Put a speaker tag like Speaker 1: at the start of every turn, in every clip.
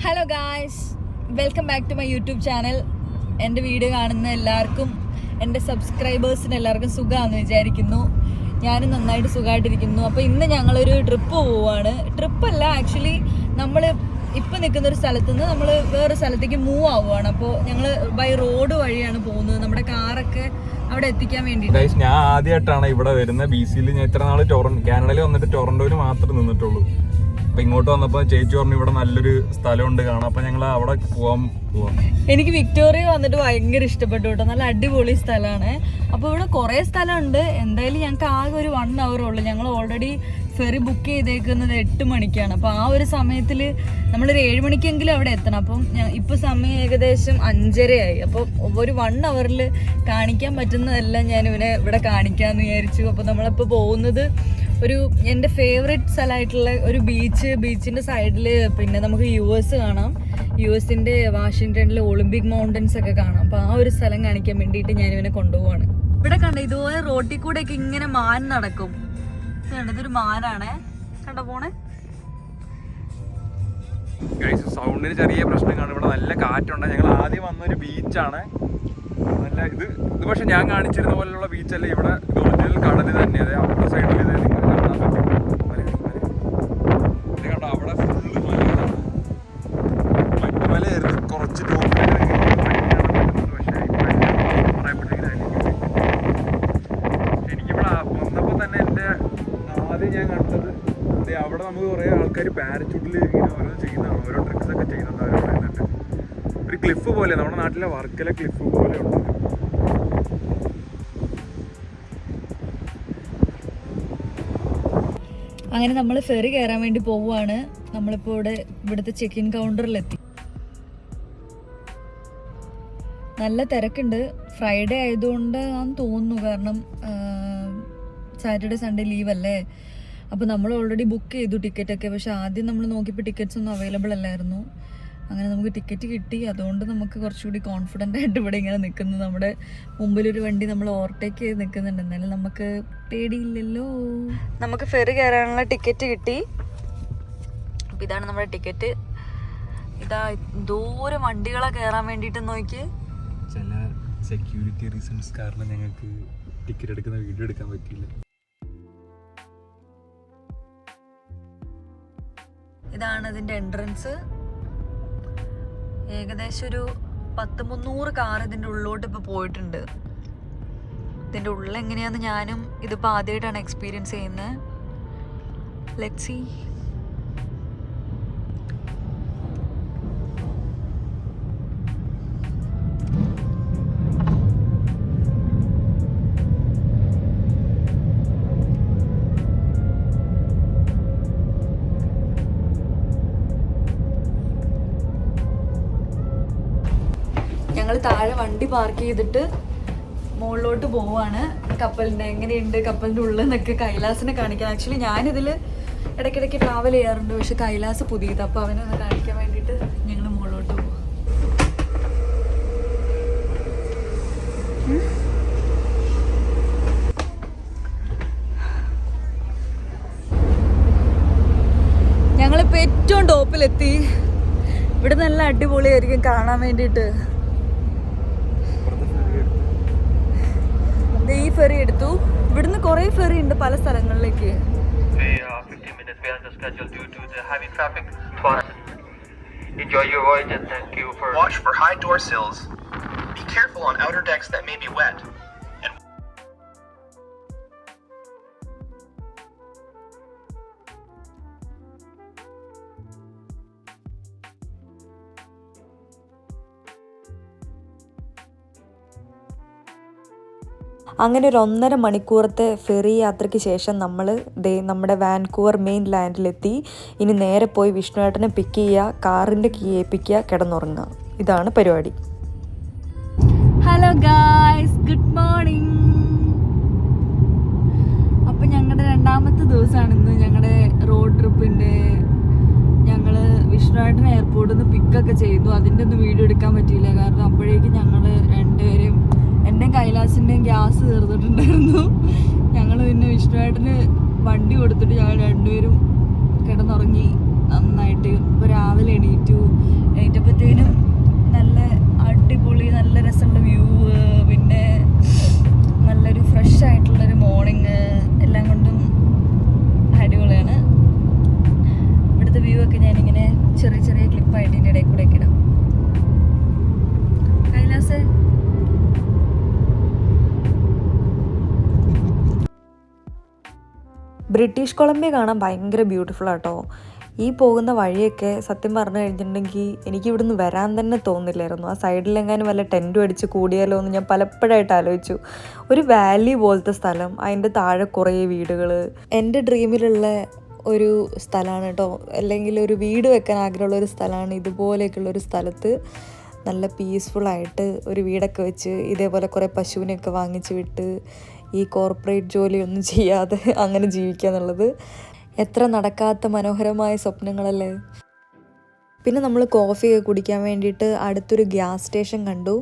Speaker 1: Hello guys, welcome back to my YouTube channel. എൻ്റെ video കാണുന്ന എല്ലാവർക്കും, എൻ്റെ സബ്സ്ക്രൈബേഴ്സിന് എല്ലാവർക്കും സുഖമാണെന്ന് വിചാരിക്കുന്നു. ഞാനും നന്നായിട്ട് സുഖമായിട്ടിരിക്കുന്നു. അപ്പോൾ ഇന്ന് ഞങ്ങളൊരു ട്രിപ്പ് പോവുകയാണ്. ട്രിപ്പല്ല, ആക്ച്വലി നമ്മൾ ഇപ്പം നിൽക്കുന്ന ഒരു സ്ഥലത്തു നിന്ന് നമ്മൾ വേറൊരു സ്ഥലത്തേക്ക് മൂവ് ആവുകയാണ്. അപ്പോൾ ഞങ്ങൾ ബൈ റോഡ് വഴിയാണ് പോകുന്നത്, നമ്മുടെ കാറൊക്കെ അവിടെ എത്തിക്കാൻ വേണ്ടിയിട്ട്.
Speaker 2: ഞാൻ ആദ്യമായിട്ടാണ് ഇവിടെ വരുന്നത്. BC-യിൽ ഞാൻ ഇത്ര നാൾ കാനഡയിൽ വന്നിട്ട് ടൊറന്റോയിൽ മാത്രമേ നിന്നിട്ടുള്ളൂ. അപ്പൊ ഇങ്ങോട്ട് വന്നപ്പോ ചേച്ചി പറഞ്ഞു ഇവിടെ നല്ലൊരു സ്ഥലമുണ്ട് കാണാം, അപ്പൊ ഞങ്ങൾ അവിടെ പോവാം.
Speaker 1: എനിക്ക് വിക്ടോറിയ വന്നിട്ട് ഭയങ്കര ഇഷ്ടപ്പെട്ടു കേട്ടോ, നല്ല അടിപൊളി സ്ഥലമാണ്. അപ്പോൾ ഇവിടെ കുറേ സ്ഥലമുണ്ട്. എന്തായാലും ഞങ്ങൾക്ക് ആകെ ഒരു 1 hour ഉള്ളൂ. ഞങ്ങൾ ഓൾറെഡി ഫെറി ബുക്ക് ചെയ്തേക്കുന്നത് 8 മണിക്കാണ്. അപ്പോൾ ആ ഒരു സമയത്തിൽ നമ്മളൊരു 7 മണിക്കെങ്കിലും അവിടെ എത്തണം. അപ്പം ഇപ്പോൾ സമയം ഏകദേശം 5:30 അപ്പോൾ ഒരു 1 hour കാണിക്കാൻ പറ്റുന്നതെല്ലാം ഞാൻ ഇവിടെ കാണിക്കാമെന്ന് വിചാരിച്ചു. അപ്പോൾ നമ്മളിപ്പോൾ പോകുന്നത് ഒരു എൻ്റെ ഫേവറേറ്റ് സ്ഥലമായിട്ടുള്ള ഒരു ബീച്ചിൻ്റെ സൈഡിൽ പിന്നെ നമുക്ക് US കാണാം. US-ൻ്റെ വാഷിങ്ടണിലെ ഒളിമ്പിക് മൗണ്ടൻസ് ഒക്കെ കാണാം. അപ്പോൾ ആ ഒരു സ്ഥലം കാണിക്കാൻ വേണ്ടിയിട്ട് ഞാനിവനെ കൊണ്ടുപോവാണ്. ഇവിടെ കണ്ട ഇതുപോലെ റോട്ടിൽ കൂടെയൊക്കെ ഇങ്ങനെ മാൻ നടക്കും. ഇതൊരു മാനാണ് കണ്ട പോണേ.
Speaker 2: സൗണ്ടിന് ചെറിയ പ്രശ്നം കാണും. ഇവിടെ നല്ല കാറ്റുണ്ട്. ഞങ്ങൾ ആദ്യം വന്നൊരു ബീച്ചാണ്. നല്ല ഇത് പക്ഷെ ഞാൻ കാണിച്ചിരുന്ന പോലെയുള്ള ബീച്ചല്ല. ഇവിടെ ഒറിജിനൽ കടൽ തന്നെ. അതെ, അവിടെ സൈഡിൽ ഇത് കാണാൻ പറ്റും. ഇത് കണ്ടോ, അവിടെ ഫുള്ള് മലയായിരുന്നു. കുറച്ച് എനിക്കിവിടെ വന്നപ്പോൾ തന്നെ എൻ്റെ ആദ്യം ഞാൻ കണ്ടത് അവിടെ നമുക്ക് കുറേ ആൾക്കാർ പാരച്യൂട്ടിൽ ഇങ്ങനെ ഓരോ ചെയ്യുന്നതാണ്, ഓരോ ട്രിക്സ് ഒക്കെ ചെയ്യുന്നുണ്ട്. അവർ പറയുന്നുണ്ട് ഒരു ക്ലിഫ് പോലെ, നമ്മുടെ നാട്ടിലെ വർക്കല ക്ലിഫ് പോലെ ഉണ്ട്.
Speaker 1: അങ്ങനെ നമ്മൾ ഫെറി കയറാൻ വേണ്ടി പോവുകയാണ്. നമ്മളിപ്പോൾ ഇവിടുത്തെ ചെക്ക് ഇൻ കൗണ്ടറിലെത്തി. നല്ല തിരക്കുണ്ട്. ഫ്രൈഡേ ആയതുകൊണ്ട് ആണെന്ന് തോന്നുന്നു, കാരണം സാറ്റർഡേ സൺഡേ ലീവല്ലേ. അപ്പോൾ നമ്മൾ ഓൾറെഡി ബുക്ക് ചെയ്തു ടിക്കറ്റൊക്കെ. പക്ഷെ ആദ്യം നമ്മൾ നോക്കിയപ്പോൾ ടിക്കറ്റ്സ് ഒന്നും അവൈലബിൾ അല്ലായിരുന്നു. അങ്ങനെ നമുക്ക് ടിക്കറ്റ് കിട്ടി. അതുകൊണ്ട് നമുക്ക് കുറച്ചുകൂടി കോൺഫിഡൻ്റ് ആയിട്ട് ഇവിടെ ഇങ്ങനെ നിൽക്കുന്നു. നമ്മുടെ മുമ്പിലൊരു വണ്ടി നമ്മൾ ഓവർടേക്ക് ചെയ്ത് നിൽക്കുന്നുണ്ട്. എന്നാലും നമുക്ക് പേടിയില്ലല്ലോ. നമുക്ക് ഫെറി കയറാനുള്ള ടിക്കറ്റ് കിട്ടി. അപ്പം ഇതാണ് നമ്മുടെ ടിക്കറ്റ്. ഇതാ ദൂരം വണ്ടികളെ കയറാൻ വേണ്ടിയിട്ട് നോക്കി.
Speaker 2: ചില സെക്യൂരിറ്റി റീസൺസ് കാരണം ഞങ്ങൾക്ക് ടിക്കറ്റ് എടുക്കുന്ന വീഡിയോ എടുക്കാൻ പറ്റിയില്ല.
Speaker 1: ഇതാണ് ഇതിൻ്റെ എൻട്രൻസ്. ഏകദേശം ഒരു 100-300 കാർ ഇതിൻ്റെ ഉള്ളിലോട്ട് ഇപ്പോൾ പോയിട്ടുണ്ട്. ഇതിൻ്റെ ഉള്ളിൽ എങ്ങനെയാണെന്ന് ഞാനും ഇതിപ്പോൾ ആദ്യമായിട്ടാണ് എക്സ്പീരിയൻസ് ചെയ്യുന്നത്. Let's see. ഞങ്ങൾ താഴെ വണ്ടി പാർക്ക് ചെയ്തിട്ട് മുകളിലോട്ട് പോവാണ്. കപ്പലിൻ്റെ എങ്ങനെയുണ്ട്, കപ്പലിൻ്റെ ഉള്ളിൽ നിന്നൊക്കെ കൈലാസിനെ കാണിക്കാൻ. ആക്ച്വലി ഞാനിതിൽ ഇടയ്ക്കിടയ്ക്ക് ട്രാവൽ ചെയ്യാറുണ്ട്, പക്ഷെ കൈലാസ് പുതിയത്. അപ്പോൾ അവനൊന്ന് കാണിക്കാൻ വേണ്ടിയിട്ട് ഞങ്ങൾ മുകളിലോട്ട് പോകും. ഞങ്ങളിപ്പോൾ ഏറ്റവും ടോപ്പിലെത്തി. ഇവിടെ നല്ല അടിപൊളിയായിരിക്കും കാണാൻ വേണ്ടിയിട്ട്. ഈ ഫെറി എടുത്തു. ഇവിടുന്ന് കുറേ ഫെറി ഉണ്ട് പല സ്ഥലങ്ങളിലേക്ക്.
Speaker 3: Enjoy your voyage and thank you for watch for high door sills. Be careful on outer decks that may be wet.
Speaker 4: അങ്ങനെ ഒരു 1.5 മണിക്കൂറത്തെ ഫെറി യാത്രയ്ക്ക് ശേഷം നമ്മൾ നമ്മുടെ വാൻകൂവർ മെയിൻ ലാൻഡിലെത്തി. ഇനി നേരെ പോയി വിഷ്ണുവേട്ടനെ പിക്ക് ചെയ്യുക, കാറിൻ്റെ കീ ഏൽപ്പിക്കുക, കിടന്നുറങ്ങുക. ഇതാണ് പരിപാടി.
Speaker 1: Hello guys, good morning. അപ്പം ഞങ്ങളുടെ 2ാമത്തെ ദിവസമാണ് ഇന്ന് ഞങ്ങളുടെ റോഡ് ട്രിപ്പിൻ്റെ. ഞങ്ങൾ വിഷ്ണുവേട്ടൻ എയർപോർട്ടിൽ നിന്ന് പിക്കൊക്കെ ചെയ്തു. അതിൻ്റെ ഒന്നും വീഡിയോ എടുക്കാൻ പറ്റിയില്ല, കാരണം അപ്പോഴേക്കും ഞങ്ങൾ രണ്ടുപേരും എൻ്റെ കൈലാസിൻ്റെയും ഗ്യാസ് തീർന്നിട്ടുണ്ടായിരുന്നു. ഞങ്ങൾ പിന്നെ വിഷ്ണുവേട്ടന് വണ്ടി കൊടുത്തിട്ട് ഞങ്ങൾ രണ്ടുപേരും കിടന്നുറങ്ങി. നന്നായിട്ട്. ഇപ്പോൾ രാവിലെ എണീറ്റപ്പോഴത്തേനും നല്ല അടിപൊളി, നല്ല രസമുള്ള വ്യൂ, പിന്നെ നല്ലൊരു ഫ്രഷ് ആയിട്ടുള്ളൊരു മോർണിംഗ്, എല്ലാം കൊണ്ടും അടിപൊളിയാണ്. ഇവിടുത്തെ വ്യൂ ഒക്കെ ഞാനിങ്ങനെ ചെറിയ ചെറിയ ക്ലിപ്പായിട്ട് ഇതിൻ്റെ ഇടയിൽ കൂടെ ഒക്കെ ഇടാം. കൈലാസ്
Speaker 4: ബ്രിട്ടീഷ് കൊളംബിയ കാണാൻ ഭയങ്കര ബ്യൂട്ടിഫുൾ ആട്ടോ. ഈ പോകുന്ന വഴിയൊക്കെ സത്യം പറഞ്ഞു കഴിഞ്ഞിട്ടുണ്ടെങ്കിൽ എനിക്ക് ഇവിടുന്ന് വരാൻ തന്നെ തോന്നില്ലായിരുന്നു. ആ സൈഡിലെങ്ങാനും വല്ല ടെൻറ്റും അടിച്ച് കൂടിയാലോ എന്ന് ഞാൻ പലപ്പോഴായിട്ട് ആലോചിച്ചു. ഒരു വാലി പോലത്തെ സ്ഥലം, അതിൻ്റെ താഴെ കുറേ വീടുകൾ. എൻ്റെ ഡ്രീമിലുള്ള ഒരു സ്ഥലമാണ് കേട്ടോ. അല്ലെങ്കിൽ ഒരു വീട് വെക്കാൻ ആഗ്രഹമുള്ള ഒരു സ്ഥലമാണ്. ഇതുപോലെയൊക്കെയുള്ളൊരു സ്ഥലത്ത് നല്ല പീസ്ഫുള്ളായിട്ട് ഒരു വീടൊക്കെ വെച്ച് ഇതേപോലെ കുറേ പശുവിനെയൊക്കെ വാങ്ങിച്ച് വിട്ട് ഈ കോർപ്പറേറ്റ് ജോലിയൊന്നും ചെയ്യാതെ അങ്ങനെ ജീവിക്കുക എന്നുള്ളത് എത്ര നടക്കാത്ത മനോഹരമായ സ്വപ്നങ്ങളല്ലേ. പിന്നെ നമ്മൾ കോഫിയൊക്കെ കുടിക്കാൻ വേണ്ടിയിട്ട് അടുത്തൊരു ഗ്യാസ് സ്റ്റേഷൻ കണ്ടു.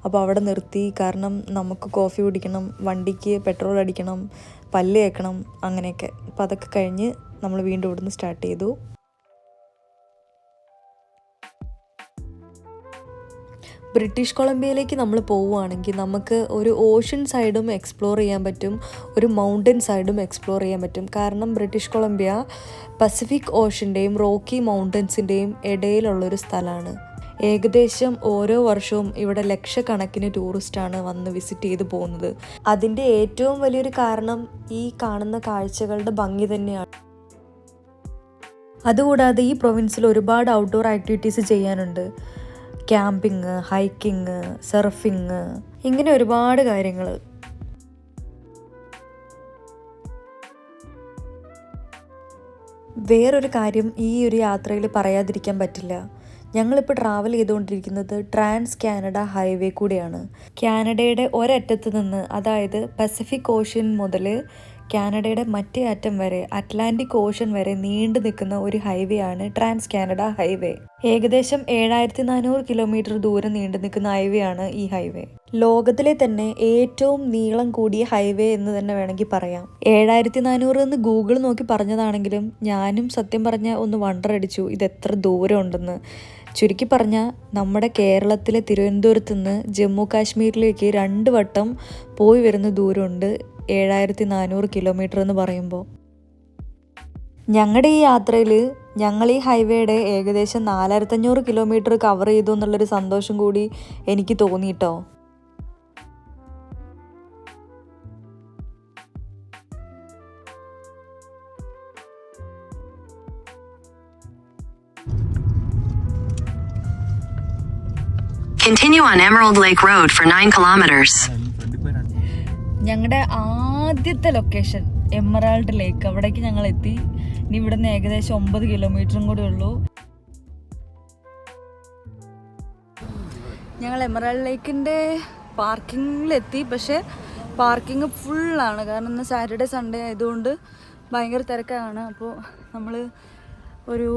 Speaker 4: അപ്പോൾ അവിടെ നിർത്തി. കാരണം നമുക്ക് കോഫി കുടിക്കണം, വണ്ടിക്ക് പെട്രോൾ അടിക്കണം, പല്ല് തേക്കണം, അങ്ങനെയൊക്കെ. അപ്പോൾ അതൊക്കെ കഴിഞ്ഞ് നമ്മൾ വീണ്ടും ഇവിടുന്ന് സ്റ്റാർട്ട് ചെയ്തു. ബ്രിട്ടീഷ് കൊളംബിയയിലേക്ക് നമ്മൾ പോവുകയാണെങ്കിൽ നമുക്ക് ഒരു ഓഷ്യൻ സൈഡും എക്സ്പ്ലോർ ചെയ്യാൻ പറ്റും, ഒരു മൗണ്ടൻ സൈഡും എക്സ്പ്ലോർ ചെയ്യാൻ പറ്റും. കാരണം ബ്രിട്ടീഷ് കൊളംബിയ പസഫിക് ഓഷ്യൻ്റെയും റോക്കി മൗണ്ടൻസിൻ്റെയും ഇടയിലുള്ളൊരു സ്ഥലമാണ്. ഏകദേശം ഓരോ വർഷവും ഇവിടെ ലക്ഷക്കണക്കിന് ടൂറിസ്റ്റാണ് വന്ന് വിസിറ്റ് ചെയ്ത് പോകുന്നത്. അതിൻ്റെ ഏറ്റവും വലിയൊരു കാരണം ഈ കാണുന്ന കാഴ്ചകളുടെ ഭംഗി തന്നെയാണ്. അതുകൂടാതെ ഈ പ്രൊവിൻസിൽ ഒരുപാട് ഔട്ട്ഡോർ ആക്ടിവിറ്റീസ് ചെയ്യാനുണ്ട്. ക്യാമ്പിങ്, ഹൈക്കിങ്, സർഫിങ്, ഇങ്ങനെ ഒരുപാട് കാര്യങ്ങൾ. വേറൊരു കാര്യം ഈ ഒരു യാത്രയിൽ പറയാതിരിക്കാൻ പറ്റില്ല. ഞങ്ങളിപ്പോൾ ട്രാവൽ ചെയ്തുകൊണ്ടിരിക്കുന്നത് ട്രാൻസ് കാനഡ ഹൈവേ കൂടെയാണ്. കാനഡയുടെ ഒരറ്റത്ത് നിന്ന്, അതായത് പസഫിക് ഓഷ്യൻ മുതൽ കാനഡയുടെ മറ്റേ അറ്റം വരെ, അറ്റ്ലാന്റിക് ഓഷ്യൻ വരെ നീണ്ടു നിൽക്കുന്ന ഒരു ഹൈവേ ആണ് ട്രാൻസ് കാനഡ ഹൈവേ. ഏകദേശം 7400 കിലോമീറ്റർ ദൂരം നീണ്ടു നിൽക്കുന്ന ഹൈവേ ആണ് ഈ ഹൈവേ. ലോകത്തിലെ തന്നെ ഏറ്റവും നീളം കൂടിയ ഹൈവേ എന്ന് തന്നെ വേണമെങ്കിൽ പറയാം. 7400 എന്ന് ഗൂഗിൾ നോക്കി പറഞ്ഞതാണെങ്കിലും ഞാനും സത്യം പറഞ്ഞാൽ ഒന്ന് വണ്ടർ അടിച്ചു, ഇത് എത്ര ദൂരം ഉണ്ടെന്ന്. ചുരുക്കി പറഞ്ഞാൽ നമ്മുടെ കേരളത്തിലെ തിരുവനന്തപുരത്ത് നിന്ന് ജമ്മു കാശ്മീരിലേക്ക് 2 വട്ടം പോയി വരുന്ന ദൂരമുണ്ട് 7400 കിലോമീറ്റർ എന്ന് പറയുമ്പോൾ. ഞങ്ങളുടെ ഈ യാത്രയിൽ ഞങ്ങൾ ഈ ഹൈവേയുടെ ഏകദേശം 4500 കിലോമീറ്റർ കവർ ചെയ്തു എന്നുള്ളൊരു സന്തോഷം കൂടി എനിക്ക് തോന്നിയിട്ടോ.
Speaker 5: Continue on Emerald Lake Road for 9 kilometers.
Speaker 1: ഞങ്ങളുടെ ആദ്യത്തെ ലൊക്കേഷൻ എമറാൾഡ് ലേക്ക്, അവിടേക്ക് ഞങ്ങൾ എത്തി. ഇനി ഇവിടെ നിന്ന് ഏകദേശം 9 കിലോമീറ്ററും കൂടെ ഉള്ളൂ. ഞങ്ങൾ എമറാൾഡ് ലേക്കിൻ്റെ പാർക്കിങ്ങിലെത്തി. പക്ഷേ പാർക്കിംഗ് ഫുള്ളാണ്. കാരണം ഇന്ന് സാറ്റർഡേ സൺഡേ ആയതുകൊണ്ട് ഭയങ്കര തിരക്കാണ്. അപ്പോൾ നമ്മൾ ഒരു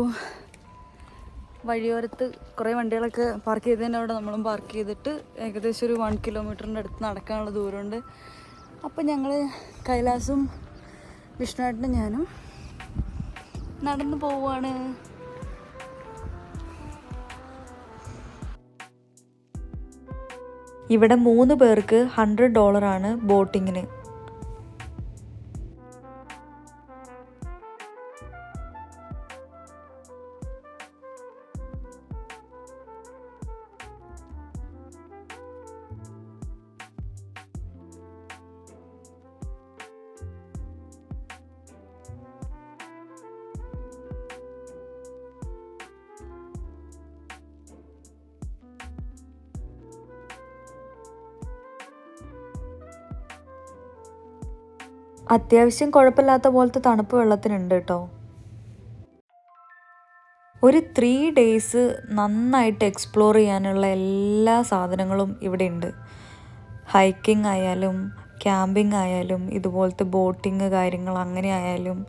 Speaker 1: വഴിയോരത്ത് കുറേ വണ്ടികളൊക്കെ പാർക്ക് ചെയ്തതിൻ്റെ അവിടെ നമ്മളും പാർക്ക് ചെയ്തിട്ട് ഏകദേശം ഒരു 1 കിലോമീറ്ററിൻ്റെ അടുത്ത് നടക്കാനുള്ള ദൂരമുണ്ട്. അപ്പം ഞങ്ങൾ കൈലാസും വിഷ്ണുവേട്ടനും ഞാനും നടന്നു പോവുകയാണ്.
Speaker 4: ഇവിടെ 3 പേർക്ക് $100 ബോട്ടിങ്ങിന്. അത്യാവശ്യം കുഴപ്പമില്ലാത്ത പോലത്തെ തണുപ്പ് വെള്ളത്തിനുണ്ട് കേട്ടോ. ഒരു 3 days നന്നായിട്ട് എക്സ്പ്ലോർ ചെയ്യാനുള്ള എല്ലാ സാധനങ്ങളും ഇവിടെ ഉണ്ട്. ഹൈക്കിംഗ് ആയാലും ക്യാമ്പിംഗ് ആയാലും ഇതുപോലത്തെ ബോട്ടിങ് കാര്യങ്ങൾ അങ്ങനെ ആയാലും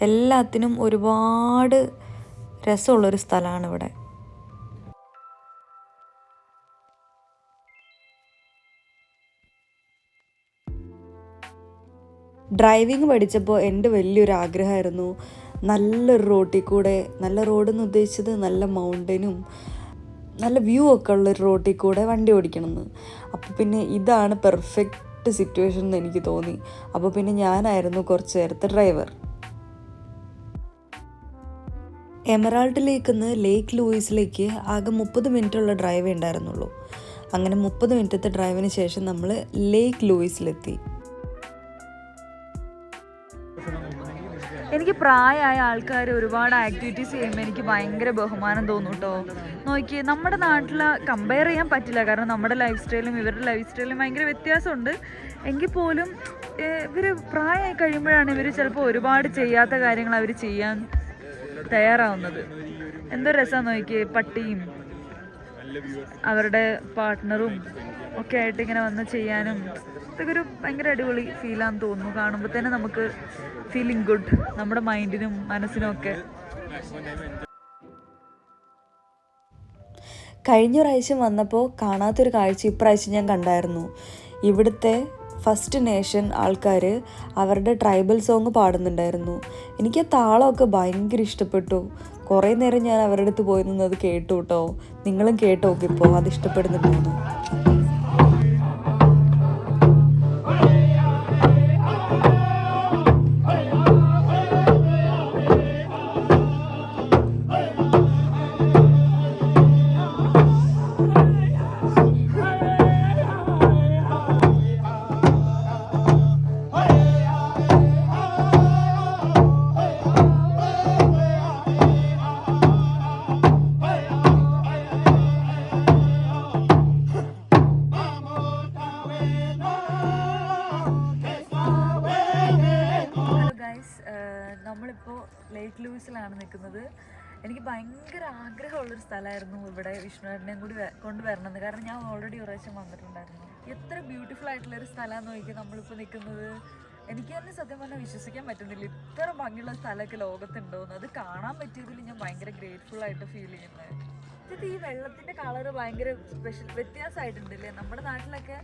Speaker 4: എല്ലാത്തിനും ഒരുപാട് രസമുള്ളൊരു സ്ഥലമാണ് ഇവിടെ. ഡ്രൈവിംഗ് പഠിച്ചപ്പോൾ എൻ്റെ വലിയൊരു ആഗ്രഹമായിരുന്നു നല്ലൊരു റോട്ടിൽ കൂടെ, നല്ല റോഡെന്ന് ഉദ്ദേശിച്ചത് നല്ല മൗണ്ടനും നല്ല വ്യൂ ഒക്കെ ഉള്ളൊരു റോട്ടിൽ കൂടെ വണ്ടി ഓടിക്കണമെന്ന്. അപ്പോൾ പിന്നെ ഇതാണ് പെർഫെക്റ്റ് സിറ്റുവേഷൻ എന്ന് എനിക്ക് തോന്നി. അപ്പോൾ പിന്നെ ഞാനായിരുന്നു കുറച്ച് നേരത്തെ ഡ്രൈവർ. എമറാൾഡ് ലേക്ക് നിന്ന് ലേക്ക് ലൂയിസിലേക്ക് ആകെ 30 മിനിറ്റുള്ള ഡ്രൈവേ ഉണ്ടായിരുന്നുള്ളൂ. അങ്ങനെ 30 മിനിറ്റത്തെ ഡ്രൈവിന് ശേഷം നമ്മൾ ലേക്ക് ലൂയിസിലെത്തി.
Speaker 1: എനിക്ക് പ്രായമായ ആൾക്കാർ ഒരുപാട് ആക്ടിവിറ്റീസ് ചെയ്യുമ്പോൾ എനിക്ക് ഭയങ്കര ബഹുമാനം തോന്നും കേട്ടോ. നോക്കി നമ്മുടെ നാട്ടിൽ കമ്പയർ ചെയ്യാൻ പറ്റില്ല, കാരണം നമ്മുടെ ലൈഫ് സ്റ്റൈലും ഇവരുടെ ലൈഫ് സ്റ്റൈലും ഭയങ്കര വ്യത്യാസമുണ്ട്. എങ്കിൽ പോലും ഇവർ പ്രായമായി കഴിയുമ്പോഴാണ് ഇവർ ചിലപ്പോൾ ഒരുപാട് ചെയ്യാത്ത കാര്യങ്ങൾ അവർ ചെയ്യാൻ തയ്യാറാവുന്നത്. എന്തോ രസമാണ് നോക്കി, പട്ടിയും അവരുടെ പാർട്ട്ണറും ഒക്കെ ആയിട്ട് ഇങ്ങനെ വന്ന് ചെയ്യാനും ഇതൊക്കെ ഒരു ഭയങ്കര അടിപൊളി ഫീലാന്ന് തോന്നുന്നു. കാണുമ്പോൾ തന്നെ നമുക്ക് ഫീലിംഗ് ഗുഡ്, നമ്മുടെ മൈൻഡിനും മനസ്സിനും ഒക്കെ.
Speaker 4: കഴിഞ്ഞ പ്രാവശ്യം വന്നപ്പോൾ കാണാത്തൊരു കാഴ്ച ഇപ്രാവശ്യം ഞാൻ കണ്ടായിരുന്നു. ഇവിടുത്തെ ഫസ്റ്റ് നേഷൻ ആൾക്കാർ അവരുടെ ട്രൈബൽ സോങ് പാടുന്നുണ്ടായിരുന്നു. എനിക്ക് ആ താളമൊക്കെ ഭയങ്കര ഇഷ്ടപ്പെട്ടു. കുറേ നേരം ഞാൻ അവരുടെ അടുത്ത് പോയി നിന്നത് കേട്ടു കേട്ടോ. നിങ്ങളും കേട്ടോ ഇപ്പോൾ അത് ഇഷ്ടപ്പെടുന്നുണ്ടായിരുന്നു.
Speaker 1: നമ്മളിപ്പോൾ ലേക്ക് ലൂയിസിലാണ് നിൽക്കുന്നത്. എനിക്ക് ഭയങ്കര ആഗ്രഹമുള്ളൊരു സ്ഥലമായിരുന്നു ഇവിടെ വിഷ്ണുവേട്ടനെയും കൂടി കൊണ്ടുവരണമെന്ന്. കാരണം ഞാൻ ഓൾറെഡി ഒരു പ്രാവശ്യം വന്നിട്ടുണ്ടായിരുന്നു. എത്ര ബ്യൂട്ടിഫുൾ ആയിട്ടുള്ളൊരു സ്ഥലമാണെന്ന് നോക്കി നമ്മളിപ്പോൾ നിൽക്കുന്നത്. എനിക്ക് തന്നെ സത്യം പറഞ്ഞാൽ വിശ്വസിക്കാൻ പറ്റുന്നില്ല ഇത്ര ഭംഗിയുള്ള സ്ഥലമൊക്കെ ലോകത്തുണ്ടോയെന്ന്. അത് കാണാൻ പറ്റിയതിൽ ഞാൻ ഭയങ്കര ഗ്രേറ്റ്ഫുള്ളായിട്ട് ഫീൽ ചെയ്യുന്നത്. ഇത് ഈ വെള്ളത്തിൻ്റെ കളറ് ഭയങ്കര വ്യത്യാസമായിട്ടുണ്ടല്ലേ. നമ്മുടെ നാട്ടിലൊക്കെ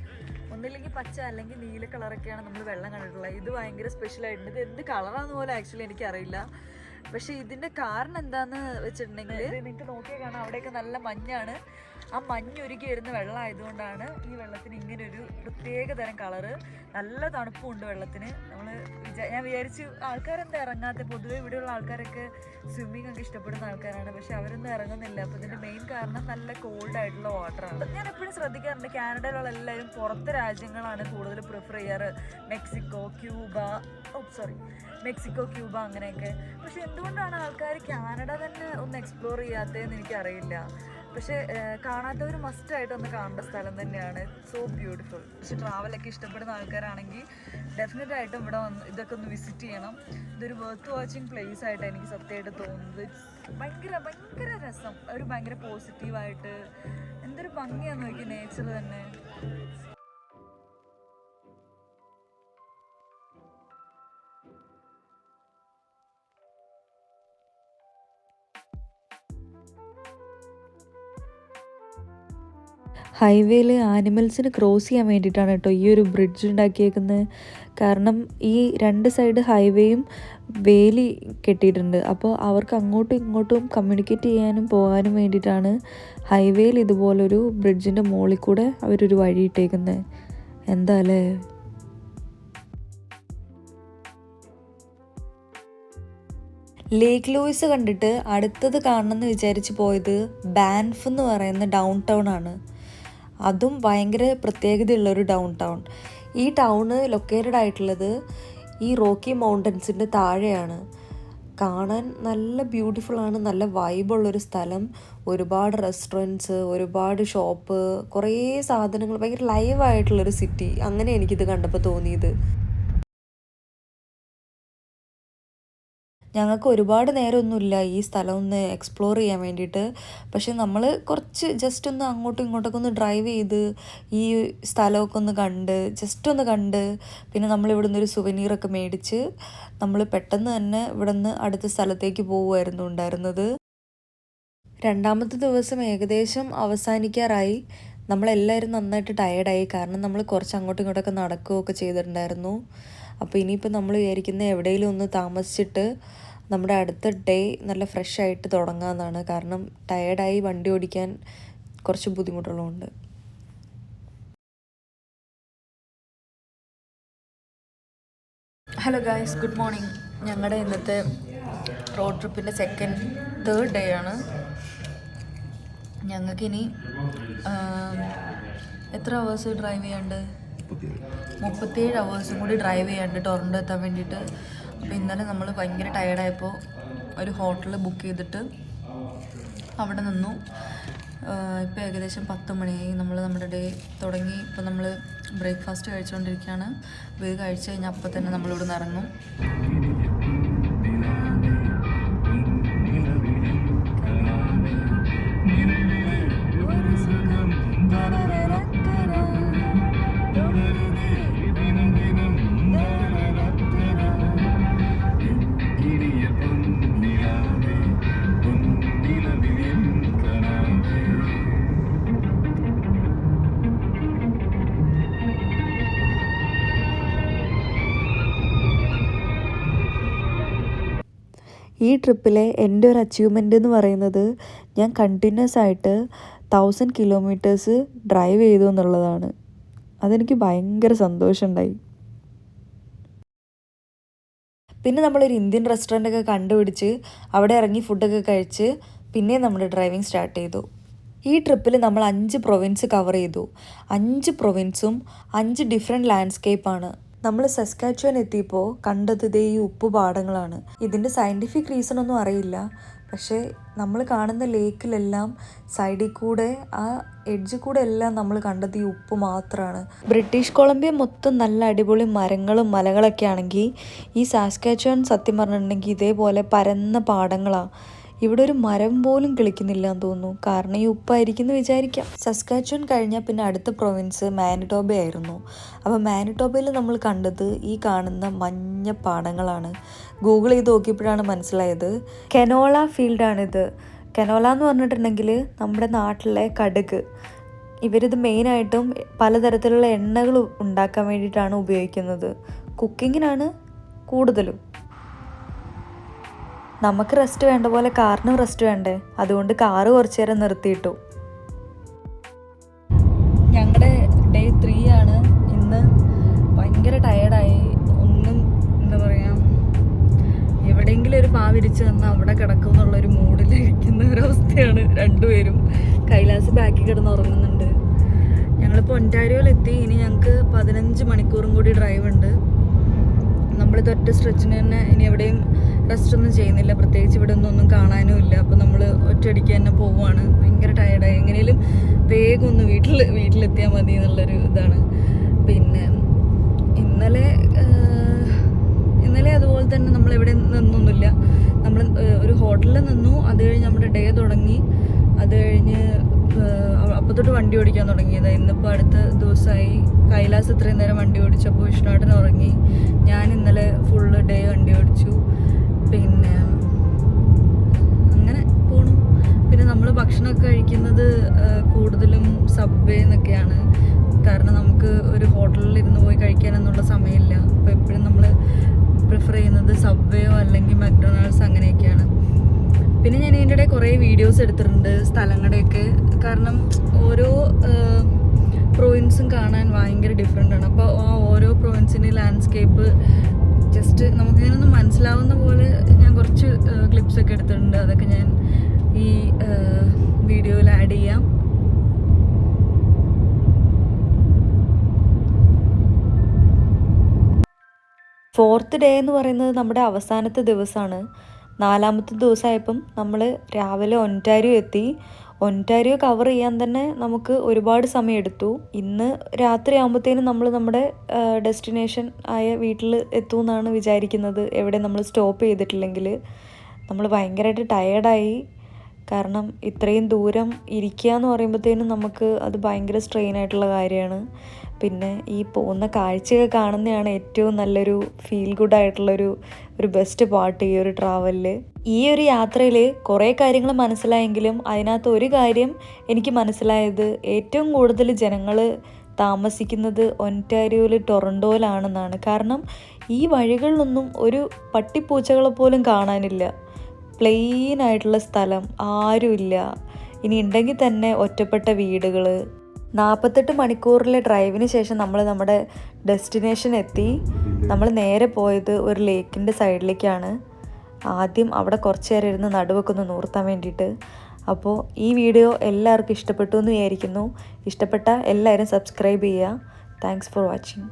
Speaker 1: ഒന്നില്ലെങ്കിൽ പച്ച അല്ലെങ്കിൽ നീല കളറൊക്കെയാണ് നമ്മൾ വെള്ളം കണ്ടിട്ടുള്ളത്. ഇത് ഭയങ്കര സ്പെഷ്യലായിട്ടുണ്ട്. ഇത് എന്ത് കളറാന്ന് പോലെ ആക്ച്വലി എനിക്കറിയില്ല. പക്ഷേ ഇതിൻ്റെ കാരണം എന്താണെന്ന് വെച്ചിട്ടുണ്ടെങ്കിൽ നിങ്ങൾക്ക് നോക്കിയാൽ കാണാം, അവിടെയൊക്കെ നല്ല മഞ്ഞാണ്. ആ മഞ്ഞൊരുക്കി വരുന്ന വെള്ളമായതുകൊണ്ടാണ് ഈ വെള്ളത്തിന് ഇങ്ങനൊരു പ്രത്യേക തരം കളറ്. നല്ല തണുപ്പുണ്ട് വെള്ളത്തിന്. ഞാൻ വിചാരിച്ചു ആൾക്കാരെന്താ ഇറങ്ങാത്ത. പൊതുവെ ഇവിടെയുള്ള ആൾക്കാരൊക്കെ സ്വിമ്മിങ് ഒക്കെ ഇഷ്ടപ്പെടുന്ന ആൾക്കാരാണ്, പക്ഷെ അവരൊന്നും ഇറങ്ങുന്നില്ല. അപ്പോൾ ഇതിൻ്റെ മെയിൻ കാരണം നല്ല കോൾഡ് ആയിട്ടുള്ള വാട്ടറാണ്. ഞാൻ എപ്പോഴും ശ്രദ്ധിക്കാറുണ്ട്, കാനഡയിലുള്ള എല്ലാവരും പുറത്തെ രാജ്യങ്ങളാണ് കൂടുതൽ പ്രിഫർ ചെയ്യാറ്. മെക്സിക്കോ, ക്യൂബ അങ്ങനെയൊക്കെ. പക്ഷെ എന്തുകൊണ്ടാണ് ആൾക്കാർ കാനഡ തന്നെ ഒന്ന് എക്സ്പ്ലോർ ചെയ്യാത്തതെന്ന് എനിക്കറിയില്ല. പക്ഷെ കാണാത്തവർ മസ്റ്റായിട്ട് ഒന്ന് കാണേണ്ട സ്ഥലം തന്നെയാണ്. So beautiful. പക്ഷെ ട്രാവലൊക്കെ ഇഷ്ടപ്പെടുന്ന ആൾക്കാരാണെങ്കിൽ ഡെഫിനറ്റ് ആയിട്ടും ഇവിടെ വന്ന് ഇതൊക്കെ ഒന്ന് വിസിറ്റ് ചെയ്യണം. ഇതൊരു വർത്ത് വാച്ചിങ് പ്ലേസ് ആയിട്ടാണ് എനിക്ക് സത്യമായിട്ട് തോന്നുന്നത്. ഭയങ്കര രസം, ഒരു ഭയങ്കര പോസിറ്റീവായിട്ട് എന്തൊരു ഭംഗിയാന്ന് നോക്കി നേച്ചർ തന്നെ.
Speaker 4: ഹൈവേയിൽ ആനിമൽസിന് ക്രോസ് ചെയ്യാൻ വേണ്ടിയിട്ടാണ് കേട്ടോ ഈ ഒരു ബ്രിഡ്ജ് ഉണ്ടാക്കിയേക്കുന്നത്. കാരണം ഈ 2 സൈഡ് ഹൈവേയും വേലി കെട്ടിയിട്ടുണ്ട്. അപ്പോൾ അവർക്ക് അങ്ങോട്ടും ഇങ്ങോട്ടും കമ്മ്യൂണിക്കേറ്റ് ചെയ്യാനും പോകാനും വേണ്ടിയിട്ടാണ് ഹൈവേയിൽ ഇതുപോലൊരു ബ്രിഡ്ജിൻ്റെ മുകളിൽ കൂടെ അവരൊരു വഴി ഇട്ടേക്കുന്നത്. എന്താ അല്ലേ. ലേക്ക് ലൂയിസ് കണ്ടിട്ട് അടുത്തത് കാണണമെന്ന് വിചാരിച്ച് പോയത് ബാൻഫ് എന്ന് പറയുന്ന ഡൗൺ ടൗൺ ആണ്. അതും ഭയങ്കര പ്രത്യേകതയുള്ളൊരു ഡൗൺ ടൗൺ. ഈ ടൗണ് ലൊക്കേറ്റഡ് ആയിട്ടുള്ളത് ഈ റോക്കി മൗണ്ടൻസിൻ്റെ താഴെയാണ്. കാണാൻ നല്ല ബ്യൂട്ടിഫുള്ളാണ്, നല്ല വൈബുള്ളൊരു സ്ഥലം. ഒരുപാട് റെസ്റ്റോറൻറ്റ്സ്, ഒരുപാട് ഷോപ്പ്, കുറേ സാധനങ്ങൾ, ഭയങ്കര ലൈവായിട്ടുള്ളൊരു സിറ്റി. അങ്ങനെ എനിക്കിത് കണ്ടപ്പോൾ തോന്നിയത്. ഞങ്ങൾക്ക് ഒരുപാട് നേരമൊന്നുമില്ല ഈ സ്ഥലം ഒന്ന് എക്സ്പ്ലോർ ചെയ്യാൻ വേണ്ടിയിട്ട്. പക്ഷെ നമ്മൾ കുറച്ച് ജസ്റ്റ് ഒന്ന് അങ്ങോട്ടും ഇങ്ങോട്ടൊക്കെ ഒന്ന് ഡ്രൈവ് ചെയ്ത് ഈ സ്ഥലമൊക്കെ ഒന്ന് കണ്ട് പിന്നെ നമ്മൾ ഇവിടെ നിന്നൊരു സുവനീറൊക്കെ മേടിച്ച് നമ്മൾ പെട്ടെന്ന് തന്നെ ഇവിടെ നിന്ന് അടുത്ത സ്ഥലത്തേക്ക് പോകുമായിരുന്നു ഉണ്ടായിരുന്നത്. 2ാമത്തെ ദിവസം ഏകദേശം അവസാനിക്കാറായി. നമ്മളെല്ലാവരും നന്നായിട്ട് ടയേർഡായി. കാരണം നമ്മൾ കുറച്ച് അങ്ങോട്ടും ഇങ്ങോട്ടൊക്കെ നടക്കുകയൊക്കെ ചെയ്തിട്ടുണ്ടായിരുന്നു. അപ്പോൾ ഇനിയിപ്പോൾ നമ്മൾ വിചാരിക്കുന്നത് എവിടെയെങ്കിലും ഒന്ന് താമസിച്ചിട്ട് നമ്മുടെ അടുത്ത ഡേ നല്ല ഫ്രഷ് ആയിട്ട് തുടങ്ങാമെന്നാണ്. കാരണം ടയേർഡായി വണ്ടി ഓടിക്കാൻ കുറച്ച് ബുദ്ധിമുട്ടുള്ളതുകൊണ്ട്. Hello guys, good morning. ഞങ്ങളുടെ ഇന്നത്തെ റോഡ് ട്രിപ്പിൻ്റെ തേർഡ് ഡേ ആണ്. ഞങ്ങൾക്കിനി എത്ര അവേഴ്സ് ഡ്രൈവ് ചെയ്യാണ്ട്? 37 അവേഴ്സും കൂടി ഡ്രൈവ് ചെയ്യാണ്ട് ടൊറൻറ്റോ എത്താൻ വേണ്ടിയിട്ട്. അപ്പോൾ ഇന്നലെ നമ്മൾ ഭയങ്കര ടയേർഡായപ്പോൾ ഒരു ഹോട്ടൽ ബുക്ക് ചെയ്തിട്ട് അവിടെ നിന്നു. ഇപ്പോൾ ഏകദേശം 10 മണിയായി. നമ്മൾ നമ്മുടെ ഡേ തുടങ്ങി. ഇപ്പോൾ നമ്മൾ ബ്രേക്ക്ഫാസ്റ്റ് കഴിച്ചുകൊണ്ടിരിക്കുകയാണ്. ഇത് കഴിച്ച് കഴിഞ്ഞാൽ അപ്പം തന്നെ നമ്മളിവിടെ നിന്ന് ഇറങ്ങും. ഈ ട്രിപ്പിലെ എൻ്റെ ഒരു അച്ചീവ്മെൻ്റ് എന്ന് പറയുന്നത് ഞാൻ കണ്ടിന്യൂസ് ആയിട്ട് 1000 കിലോമീറ്റേഴ്സ് ഡ്രൈവ് ചെയ്തു എന്നുള്ളതാണ്. അതെനിക്ക് ഭയങ്കര സന്തോഷമുണ്ടായി. പിന്നെ നമ്മളൊരു ഇന്ത്യൻ റെസ്റ്റോറൻറ്റൊക്കെ കണ്ടുപിടിച്ച് അവിടെ ഇറങ്ങി ഫുഡൊക്കെ കഴിച്ച് പിന്നെ നമ്മുടെ ഡ്രൈവിംഗ് സ്റ്റാർട്ട് ചെയ്തു. ഈ ട്രിപ്പിൽ നമ്മൾ 5 പ്രൊവിൻസ് കവർ ചെയ്തു. 5 പ്രൊവിൻസും 5 ഡിഫറെൻറ്റ് ലാൻഡ്സ്കേപ്പാണ്. നമ്മൾ സസ്കാച്ചുവൻ എത്തിയപ്പോൾ കണ്ടത് ഇതേ ഈ ഉപ്പുപാടങ്ങളാണ്. ഇതിൻ്റെ സയൻറ്റിഫിക് റീസൺ ഒന്നും അറിയില്ല. പക്ഷേ നമ്മൾ കാണുന്ന ലേക്കിലെല്ലാം സൈഡിൽ കൂടെ ആ എഡ്ജിൽ കൂടെ എല്ലാം നമ്മൾ കണ്ടത് ഈ ഉപ്പ് മാത്രമാണ്. ബ്രിട്ടീഷ് കൊളംബിയ മൊത്തം നല്ല അടിപൊളി മരങ്ങളും മലകളൊക്കെ ആണെങ്കിൽ ഈ സാസ്കാച്ചുവൻ സത്യം പറഞ്ഞിട്ടുണ്ടെങ്കിൽ ഇതേപോലെ പരന്ന പാടങ്ങളാണ്. ഇവിടെ ഒരു മരം പോലും കിളിക്കുന്നില്ല എന്ന് തോന്നുന്നു. കാരണം ഈ ഉപ്പായിരിക്കും എന്ന് വിചാരിക്കാം. സസ്കാച്ചുവൻ കഴിഞ്ഞാൽ പിന്നെ അടുത്ത പ്രൊവിൻസ് മാനിറ്റോബ ആയിരുന്നു. അപ്പോൾ മാനിറ്റോബയിൽ നമ്മൾ കണ്ടത് ഈ കാണുന്ന മഞ്ഞ പാടങ്ങളാണ്. ഗൂഗിൾ ചെയ്ത് നോക്കിയപ്പോഴാണ് മനസ്സിലായത് കെനോള ഫീൽഡാണിത്. കെനോള എന്ന് പറഞ്ഞിട്ടുണ്ടെങ്കിൽ നമ്മുടെ നാട്ടിലെ കടുക്. ഇവരിത് മെയിനായിട്ടും പലതരത്തിലുള്ള എണ്ണകൾ ഉണ്ടാക്കാൻ വേണ്ടിയിട്ടാണ് ഉപയോഗിക്കുന്നത്. കുക്കിങ്ങിനാണ് കൂടുതലും. നമുക്ക് റെസ്റ്റ് വേണ്ട പോലെ കാറിനും റെസ്റ്റ് വേണ്ടേ, അതുകൊണ്ട് കാറ് കുറച്ച് നേരം നിർത്തിയിട്ടു. ഞങ്ങളുടെ ഡേ 3 ആണ് ഇന്ന്. ഭയങ്കര ടയേർഡായി. ഒന്നും എന്താ പറയുക, എവിടെയെങ്കിലും ഒരു പാവിരിച്ച് തന്നാൽ അവിടെ കിടക്കും എന്നുള്ളൊരു മൂഡിലിരിക്കുന്ന ഒരവസ്ഥയാണ് രണ്ടുപേരും. കൈലാസ് ബാക്കിൽ കിടന്ന് ഉറങ്ങുന്നുണ്ട്. ഞങ്ങളിപ്പോൾ ഒൻറ്റാരിയോയിലെത്തി. ഇനി ഞങ്ങൾക്ക് 15 മണിക്കൂറും കൂടി ഡ്രൈവ് ഉണ്ട്. നമ്മളിത് ഒറ്റ സ്ട്രെച്ചിന് തന്നെ ഇനി എവിടെയും റെസ്റ്റ് ഒന്നും ചെയ്യുന്നില്ല. പ്രത്യേകിച്ച് ഇവിടെ ഒന്നും കാണാനും ഇല്ല. അപ്പോൾ നമ്മൾ ഒറ്റയടിക്ക് തന്നെ പോവുകയാണ്. ഭയങ്കര ടയേർഡായി. എങ്ങനെയും വേഗം ഒന്ന് വീട്ടിലെത്തിയാൽ മതി എന്നുള്ളൊരു ഇതാണ്. പിന്നെ ഇന്നലെ അതുപോലെ തന്നെ നമ്മൾ എവിടെ നിന്നൊന്നുമില്ല. നമ്മൾ ഒരു ഹോട്ടലിൽ നിന്നു. അത് കഴിഞ്ഞ് നമ്മുടെ ഡേ തുടങ്ങി. അത് കഴിഞ്ഞ് അപ്പോൾ തൊട്ട് വണ്ടി ഓടിക്കാൻ തുടങ്ങിയത്. ഇന്നിപ്പോൾ അടുത്ത ദിവസമായി. കൈലാസ് ഇത്രയും നേരം വണ്ടി ഓടിച്ചപ്പോൾ വിഷ്ണുവേട്ടൻ ഉറങ്ങി. ഞാൻ ഇന്നലെ ഫുള്ള് ഡേ വണ്ടി ഓടിച്ചു. പിന്നെ അങ്ങനെ പോണു. പിന്നെ നമ്മൾ ഭക്ഷണമൊക്കെ കഴിക്കുന്നത് കൂടുതലും സബ്വേ എന്നൊക്കെയാണ്. കാരണം നമുക്ക് ഒരു ഹോട്ടലിൽ ഇരുന്ന് പോയി കഴിക്കാനെന്നുള്ള സമയമില്ല. അപ്പോൾ എപ്പോഴും നമ്മൾ പ്രിഫർ ചെയ്യുന്നത് സബ്വേയോ അല്ലെങ്കിൽ മക്ഡൊണാൾഡ്സ് അങ്ങനെയൊക്കെയാണ്. പിന്നെ ഞാൻ ഇതിൻ്റെ ഇടയിൽ കുറേ വീഡിയോസ് എടുത്തിട്ടുണ്ട് സ്ഥലങ്ങളുടെയൊക്കെ. കാരണം ഓരോ പ്രൊവിൻസും കാണാൻ ഭയങ്കര ഡിഫറെൻ്റ് ആണ്. അപ്പോൾ ആ ഓരോ പ്രൊവിൻസിൻ്റെ ലാൻഡ്സ്കേപ്പ് ജസ്റ്റ് നമുക്കിങ്ങനൊന്ന് മനസ്സിലാവുന്ന പോലെ ഞാൻ കുറച്ച് ക്ലിപ്സൊക്കെ എടുത്തിട്ടുണ്ട്. അതൊക്കെ ഞാൻ ഈ വീഡിയോയിൽ ആഡ് ചെയ്യാം. ഫോർത്ത് ഡേ എന്ന് പറയുന്നത് നമ്മുടെ അവസാനത്തെ ദിവസമാണ്. 4ാമത്തെ ദിവസമായപ്പം നമ്മൾ രാവിലെ ഒൻറ്റാരിയോ എത്തി. ഒൻറ്റാരിയോ കവർ ചെയ്യാൻ തന്നെ നമുക്ക് ഒരുപാട് സമയം എടുത്തു. ഇന്ന് രാത്രി ആകുമ്പോഴത്തേനും നമ്മൾ നമ്മുടെ ഡെസ്റ്റിനേഷൻ ആയ വീട്ടിൽ എത്തുമെന്നാണ് വിചാരിക്കുന്നത്. എവിടെ നമ്മൾ സ്റ്റോപ്പ് ചെയ്തിട്ടില്ലെങ്കിൽ. നമ്മൾ ഭയങ്കരമായിട്ട് ടയേർഡായി. കാരണം ഇത്രയും ദൂരം ഇരിക്കുക എന്ന് പറയുമ്പോഴത്തേനും നമുക്ക് അത് ഭയങ്കര സ്ട്രെയിൻ ആയിട്ടുള്ള കാര്യമാണ്. പിന്നെ ഈ പോകുന്ന കാഴ്ചയൊക്കെ കാണുന്നതാണ് ഏറ്റവും നല്ലൊരു ഫീൽ ഗുഡ് ആയിട്ടുള്ളൊരു ബെസ്റ്റ് പാർട്ട് ഈ ഒരു ട്രാവലിൽ. ഈ ഒരു യാത്രയിൽ കുറേ കാര്യങ്ങൾ മനസ്സിലായെങ്കിലും അതിനകത്ത് ഒരു കാര്യം എനിക്ക് മനസ്സിലായത് ഏറ്റവും കൂടുതൽ ജനങ്ങൾ താമസിക്കുന്നത് ഒൻറ്റാരിയോയിൽ ടൊറൻറ്റോയിലാണെന്നാണ്. കാരണം ഈ വഴികളിലൊന്നും ഒരു പട്ടിപ്പൂച്ചകളെ പോലും കാണാനില്ല. പ്ലെയിൻ ആയിട്ടുള്ള സ്ഥലം, ആരുമില്ല. ഇനി ഉണ്ടെങ്കിൽ തന്നെ ഒറ്റപ്പെട്ട വീടുകൾ. 48 മണിക്കൂറിലെ ഡ്രൈവിന് ശേഷം നമ്മൾ നമ്മുടെ ഡെസ്റ്റിനേഷൻ എത്തി. നമ്മൾ നേരെ പോയത് ഒരു ലേക്കിൻ്റെ സൈഡിലേക്കാണ്. ആദ്യം അവിടെ കുറച്ച് നേരം ഇരുന്ന് നടുവൊക്കെ ഒന്ന് നൂർത്താൻ വേണ്ടിയിട്ട്. അപ്പോൾ ഈ വീഡിയോ എല്ലാവർക്കും ഇഷ്ടപ്പെട്ടു എന്ന് വിചാരിക്കുന്നു. ഇഷ്ടപ്പെട്ട എല്ലാവരും സബ്സ്ക്രൈബ് ചെയ്യുക. Thanks for watching.